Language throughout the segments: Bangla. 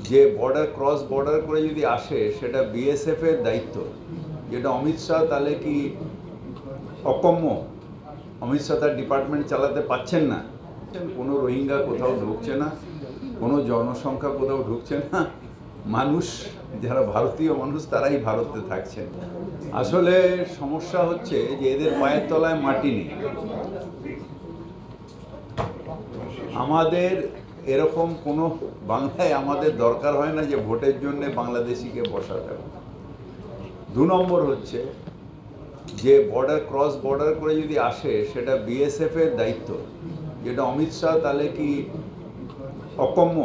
যে ক্রস বর্ডার করে যদি আসে সেটা বিএসএফ এর দায়িত্ব, যেটা অমিত শাহ তাহলে কি অকম্য? অমিত শাহ তার ডিপার্টমেন্ট চালাতে পাচ্ছেন না? কোনো রোহিঙ্গা কোথাও ঢুকছে না, কোনো জনসংখ্যা কোথাও ঢুকছে না, মানুষ যারা ভারতীয় মানুষ তারাই ভারতে থাকছেন। আসলে সমস্যা হচ্ছে যে এদের পায়ের তলায় মাটি নেই। আমাদের এরকম কোনো বাংলায় আমাদের দরকার হয় না যে ভোটের জন্য বাংলাদেশিকে বসাতে হবে। 2 নম্বর হচ্ছে যে ক্রস বর্ডার করে যদি আসে সেটা বিএসএফ এর দায়িত্ব, যেটা অমিত শাহ তাহলে কি অকম্য?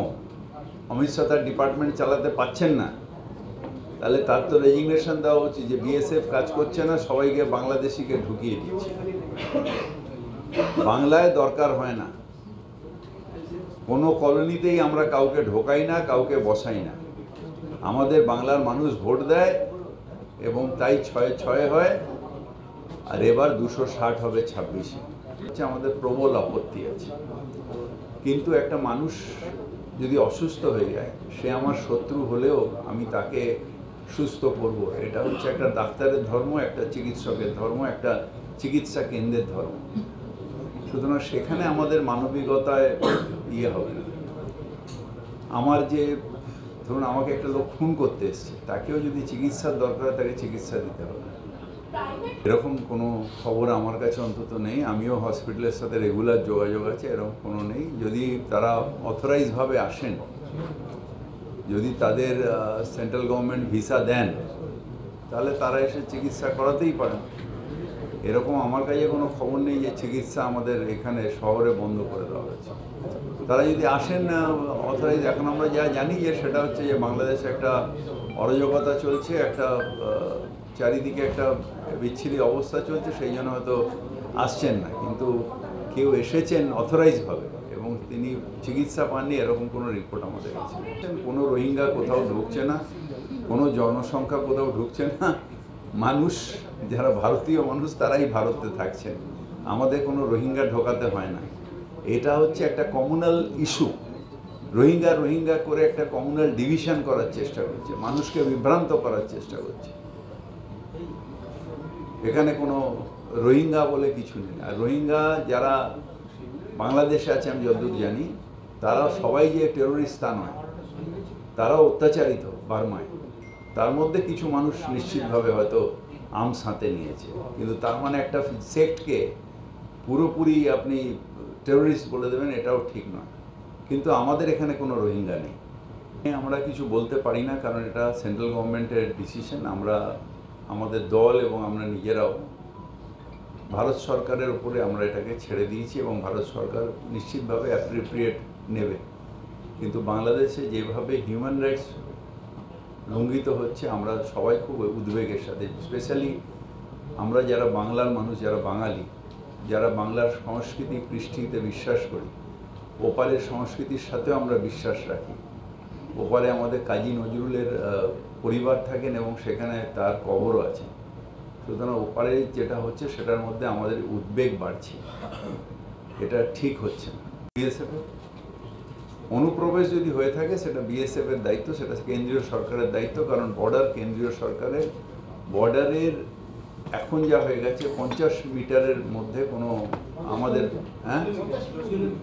অমিত শাহ তার ডিপার্টমেন্ট চালাতে পাচ্ছেন না? তাহলে তার তো রেজিগনেশন দেওয়া উচিত যে বিএসএফ কাজ করছে না, সবাইকে বাংলাদেশিকে ঢুকিয়ে দিচ্ছে। বাংলায় দরকার হয় না, কোনো কলোনিতেই আমরা কাউকে ঢোকাই না, কাউকে বসাই না। আমাদের বাংলার মানুষ ভোট দেয় এবং তাই 6-6 হয়, আর এবার 260 হবে 26-এ। আমাদের প্রবল আপত্তি আছে, কিন্তু একটা মানুষ যদি অসুস্থ হয়ে যায়, সে আমার শত্রু হলেও আমি তাকে সুস্থ করব। এটা হচ্ছে একটা ডাক্তারের ধর্ম, একটা চিকিৎসকের ধর্ম, একটা চিকিৎসা কেন্দ্রের ধর্ম। সুতরাং সেখানে আমাদের মানবিকতায় হবে না। আমার যে ধরুন আমাকে একটা লোক খুন করতে এসছে, তাকেও যদি চিকিৎসার দরকার হয় তাকে চিকিৎসা দিতে হবে। এরকম কোনো খবর আমার কাছে অন্তত নেই। আমিও হসপিটালের সাথে রেগুলার যোগাযোগ আছে, এরকম কোনো নেই। যদি তারা অথরাইজভাবে আসেন, যদি তাদের সেন্ট্রাল গভর্নমেন্ট ভিসা দেন, তাহলে তারা এসে চিকিৎসা করাতেই পারেন। এরকম আমার কাছে কোনো খবর নেই যে চিকিৎসা আমাদের এখানে শহরে বন্ধ করে দেওয়া হয়েছে। তারা যদি আসেন অথরাইজ, এখন আমরা যা জানি যে সেটা হচ্ছে যে বাংলাদেশে একটা অরাজকতা চলছে, একটা চারিদিকে একটা বিচ্ছিরি অবস্থা চলছে, সেই জন্য হয়তো আসছেন না। কিন্তু কেউ এসেছেন অথরাইজভাবে এবং তিনি চিকিৎসা পাননি, এরকম কোনো রিপোর্ট আমাদের কাছে। কোনো রোহিঙ্গা কোথাও ঢুকছে না, কোনো জনসংখ্যা কোথাও ঢুকছে না, মানুষ যারা ভারতীয় মানুষ তারাই ভারতে থাকছেন। আমাদের কোনো রোহিঙ্গা ঢোকাতে হয় না। এটা হচ্ছে একটা কমিউনাল ইস্যু। রোহিঙ্গা করে একটা কমিউনাল ডিভিশন করার চেষ্টা করছে, মানুষকে বিভ্রান্ত করার চেষ্টা করছে। এখানে কোনো রোহিঙ্গা বলে কিছু নেই। আর রোহিঙ্গা যারা বাংলাদেশে আছে, আমি যতদূর জানি, তারা সবাই যে টেরোরিস্ট তা নয়, তারাও অত্যাচারিত বার্মায়। তার মধ্যে কিছু মানুষ নিশ্চিতভাবে হয়তো আর্মস হাতে নিয়েছে, কিন্তু তার মানে একটা সেক্টকে পুরোপুরি আপনি টেরোরিস্ট বলে দেবেন, এটাও ঠিক নয়। কিন্তু আমাদের এখানে কোনো রোহিঙ্গা নেই। আমরা কিছু বলতে পারি না, কারণ এটা সেন্ট্রাল গভর্নমেন্টের ডিসিশন। আমরা আমাদের দল এবং আমরা নিজেরাও ভারত সরকারের উপরে আমরা এটাকে ছেড়ে দিয়েছি এবং ভারত সরকার নিশ্চিতভাবে অ্যাপ্রিপ্রিয়েট নেবে। কিন্তু বাংলাদেশে যেভাবে হিউম্যান রাইটস লঙ্ঘিত হচ্ছে, আমরা সবাই খুব উদ্বেগের সাথে, স্পেশালি আমরা যারা বাংলার মানুষ, যারা বাঙালি, যারা বাংলার সংস্কৃতি কৃষ্টিতে বিশ্বাস করি, ওপারের সংস্কৃতির সাথেও আমরা বিশ্বাস রাখি। ওপারে আমাদের কাজী নজরুলের পরিবার থাকেন এবং সেখানে তার কবরও আছে। সুতরাং ওপারে যেটা হচ্ছে সেটার মধ্যে আমাদের উদ্বেগ বাড়ছে, এটা ঠিক হচ্ছে না। বিএসএফ অনুপ্রবেশ যদি হয়ে থাকে সেটা বিএসএফ এর দায়িত্ব, সেটা কেন্দ্রীয় সরকারের দায়িত্ব। কারণ বর্ডার কেন্দ্রীয় সরকারের, বর্ডারের এখন যা হয়ে গেছে 50 মিটারের মধ্যে কোনো আমাদের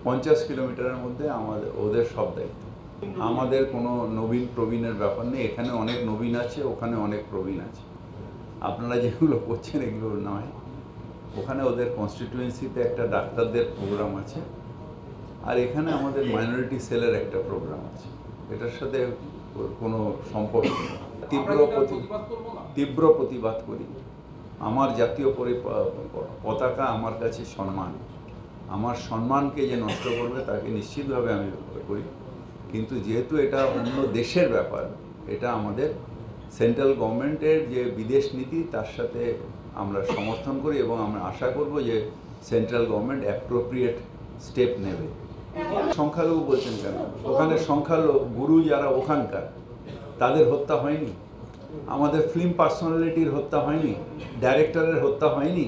50 কিলোমিটারের মধ্যে আমাদের ওদের সব দায়িত্ব। আমাদের কোনো নবীন প্রবীণের ব্যাপার নেই। এখানে অনেক নবীন আছে, ওখানে অনেক প্রবীণ আছে। আপনারা যেগুলো করছেন এগুলো নয়। ওখানে ওদের কনস্টিটিউয়েন্সিতে একটা ডাক্তারদের প্রোগ্রাম আছে, আর এখানে আমাদের মাইনরিটি সেলের একটা প্রোগ্রাম আছে। এটার সাথে কোনো সম্পর্ক নেই। তীব্র প্রতিবাদ করি। আমার জাতীয় পতাকা আমার কাছে সম্মান। আমার সম্মানকে যে নষ্ট করবে তাকে নিশ্চিতভাবে আমি করি। কিন্তু যেহেতু এটা অন্য দেশের ব্যাপার, এটা আমাদের সেন্ট্রাল গভর্নমেন্টের যে বিদেশ নীতি তার সাথে আমরা সমর্থন করি এবং আমরা আশা করব যে সেন্ট্রাল গভর্নমেন্ট অ্যাপ্রোপ্রিয়েট স্টেপ নেবে। সংখ্যালঘু বলছেন কেন? ওখানে সংখ্যালঘু গুরু যারা ওখানকার, তাদের হত্যা হয়নি? আমাদের ফিল্ম পার্সোনালিটির হত্যা হয়নি? ডাইরেক্টরের হত্যা হয়নি?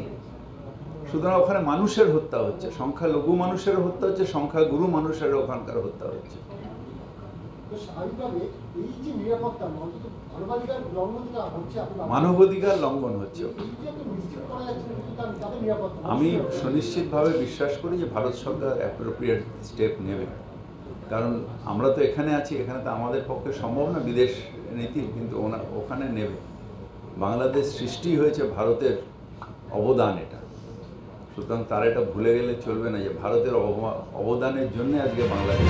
সুতরাং ওখানে মানুষের হত্যা হচ্ছে, সংখ্যালঘু মানুষের হত্যা হচ্ছে, সংখ্যাগুরু মানুষের ওখানকার হত্যা হচ্ছে। তো স্বাভাবিকভাবে এই যে নিরাপত্তা অন্তত মানবাধিকার লঙ্ঘনটা হচ্ছে, মানবাধিকার লঙ্ঘন হচ্ছে। নিশ্চিত করা যাচ্ছে না কিন্তু তাদের নিরাপত্তা। আমি সুনিশ্চিতভাবে বিশ্বাস করি যে ভারত সরকার অ্যাপ্রোপ্রিয়েট স্টেপ নেবে, কারণ আমরা তো এখানে আছি, এখানে তো আমাদের পক্ষে সম্ভব না বিদেশ নীতি, কিন্তু ওখানে নেবে। বাংলাদেশ সৃষ্টি হয়েছে ভারতের অবদান, এটা সুতরাং তারা এটা ভুলে গেলে চলবে না যে ভারতের অবদানের জন্য আজকে বাংলাদেশ।